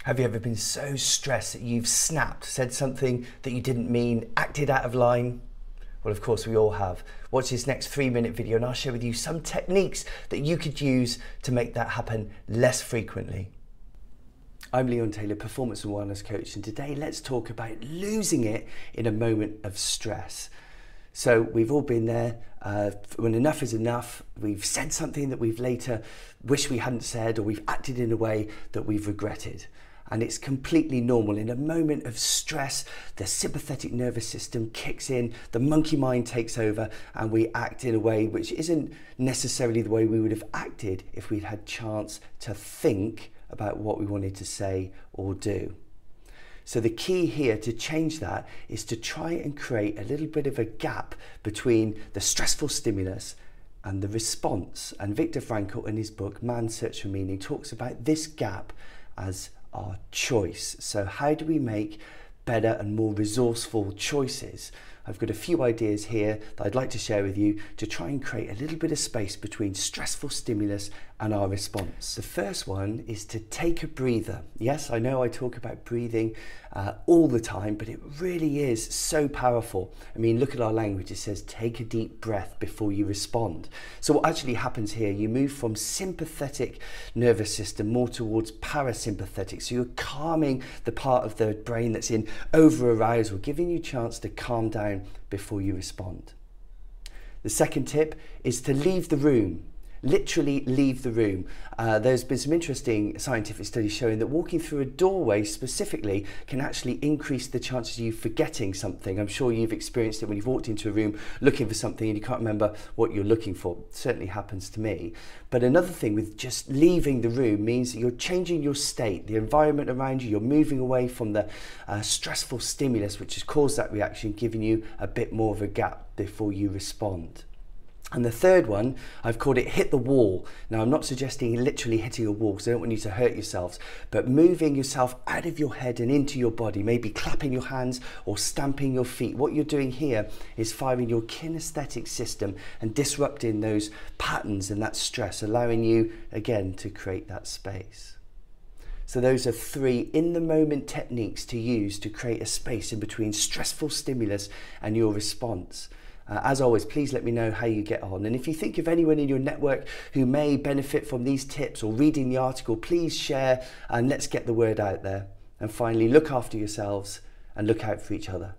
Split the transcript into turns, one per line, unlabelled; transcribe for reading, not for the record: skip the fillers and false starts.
Have you ever been so stressed that you've snapped, said something that you didn't mean, acted out of line? Well, of course we all have. Watch this next 3-minute video and I'll share with you some techniques that you could use to make that happen less frequently. I'm Leon Taylor, Performance and Wellness Coach, and today let's talk about losing it in a moment of stress. So we've all been there, when enough is enough, we've said something that we've later wished we hadn't said, or we've acted in a way that we've regretted. And it's completely normal. In a moment of stress, the sympathetic nervous system kicks in, the monkey mind takes over, and we act in a way which isn't necessarily the way we would have acted if we'd had chance to think about what we wanted to say or do. So the key here to change that is to try and create a little bit of a gap between the stressful stimulus and the response. And Viktor Frankl, in his book Man's Search for Meaning, talks about this gap as our choice. So how do we make better and more resourceful choices? I've got a few ideas here that I'd like to share with you to try and create a little bit of space between stressful stimulus and our response. The first one is to take a breather. Yes, I know I talk about breathing all the time, but it really is so powerful. I mean, look at our language. It says, take a deep breath before you respond. So what actually happens here, you move from sympathetic nervous system more towards parasympathetic. So you're calming the part of the brain that's in over-arousal, giving you a chance to calm down before you respond. The second tip is to leave the room. Literally leave the room. There's been some interesting scientific studies showing that walking through a doorway specifically can actually increase the chances of you forgetting something. I'm sure you've experienced it when you've walked into a room looking for something and you can't remember what you're looking for. It certainly happens to me. But another thing with just leaving the room means that you're changing your state, the environment around you, you're moving away from the stressful stimulus which has caused that reaction, giving you a bit more of a gap before you respond. And the third one, I've called it hit the wall. Now, I'm not suggesting literally hitting a wall because I don't want you to hurt yourselves, but moving yourself out of your head and into your body, maybe clapping your hands or stamping your feet. What you're doing here is firing your kinesthetic system and disrupting those patterns and that stress, allowing you, again, to create that space. So those are 3 in-the-moment techniques to use to create a space in between stressful stimulus and your response. As always, please let me know how you get on. And if you think of anyone in your network who may benefit from these tips or reading the article, please share and let's get the word out there. And finally, look after yourselves and look out for each other.